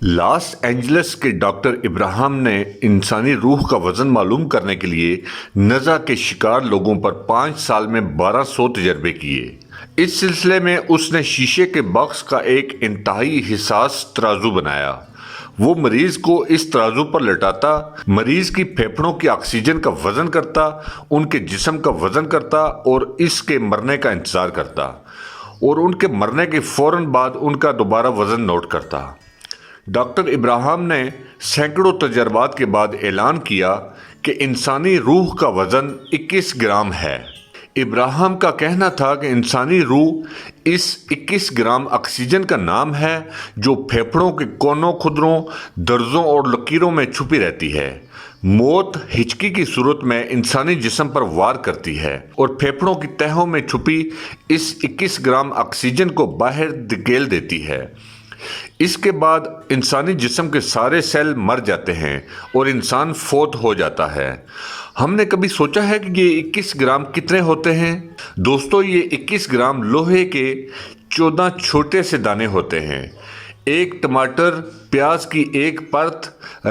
Los Angeles کے doctor Abraham نے انسانی روح کا وزن معلوم کرنے کے لیے نزع کے شکار لوگوں پر 5 سال میں 1200 تجربے کیے۔ اس سلسلے میں اس نے شیشے کے باکس کا ایک انتہائی حساس ترازو بنایا۔ وہ مریض کو اس ترازو پر لٹاتا، مریض کی پھیپھڑوں کی آکسیجن کا وزن کرتا، ان کے جسم کا وزن کرتا اور اس کے مرنے کا انتظار کرتا، اور ان کے مرنے کے فوراً بعد ان کا دوبارہ وزن نوٹ کرتا۔ ڈاکٹر ابراہم نے سینکڑوں تجربات کے بعد اعلان کیا کہ انسانی روح کا وزن 21 گرام ہے۔ ابراہم کا کہنا تھا کہ انسانی روح اس 21 گرام آکسیجن کا نام ہے جو پھیپھڑوں کے کونوں، کھدروں، درزوں اور لکیروں میں چھپی رہتی ہے۔ موت ہچکی کی صورت میں انسانی جسم پر وار کرتی ہے اور پھیپھڑوں کی تہوں میں چھپی اس 21 گرام آکسیجن کو باہر دھکیل دیتی ہے۔ اس کے بعد انسانی جسم کے سارے سیل مر جاتے ہیں اور انسان فوت ہو جاتا ہے۔ ہم نے کبھی سوچا ہے کہ یہ 21 گرام کتنے ہوتے ہیں؟ دوستو، یہ 21 گرام لوہے کے 14 چھوٹے سے دانے ہوتے ہیں۔ ایک ٹماٹر، پیاز کی ایک پرت،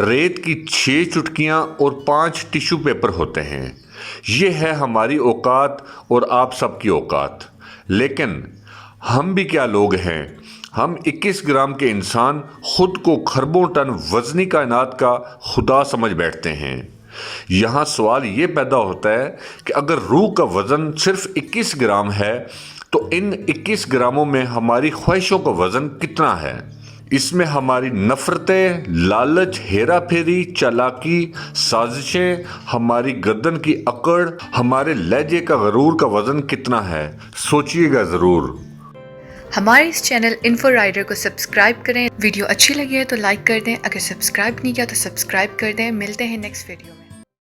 ریت کی 6 چٹکیاں اور 5 ٹیشو پیپر ہوتے ہیں۔ یہ ہے ہماری اوقات اور آپ سب کی اوقات۔ لیکن ہم بھی کیا لوگ ہیں؟ ہم 21 گرام کے انسان خود کو کھربوں ٹن وزنی کائنات کا خدا سمجھ بیٹھتے ہیں۔ یہاں سوال یہ پیدا ہوتا ہے کہ اگر روح کا وزن صرف 21 گرام ہے تو ان 21 گراموں میں ہماری خواہشوں کا وزن کتنا ہے؟ اس میں ہماری نفرتیں، لالچ، ہیرا پھیری، چالاکی، سازشیں، ہماری گردن کی اکڑ، ہمارے لہجے کا غرور کا وزن کتنا ہے؟ سوچئے گا ضرور۔ ہمارے اس چینل انفو رائڈر کو سبسکرائب کریں۔ ویڈیو اچھی لگی ہے تو لائک کر دیں، اگر سبسکرائب نہیں کیا تو سبسکرائب کر دیں۔ ملتے ہیں نیکسٹ ویڈیو میں۔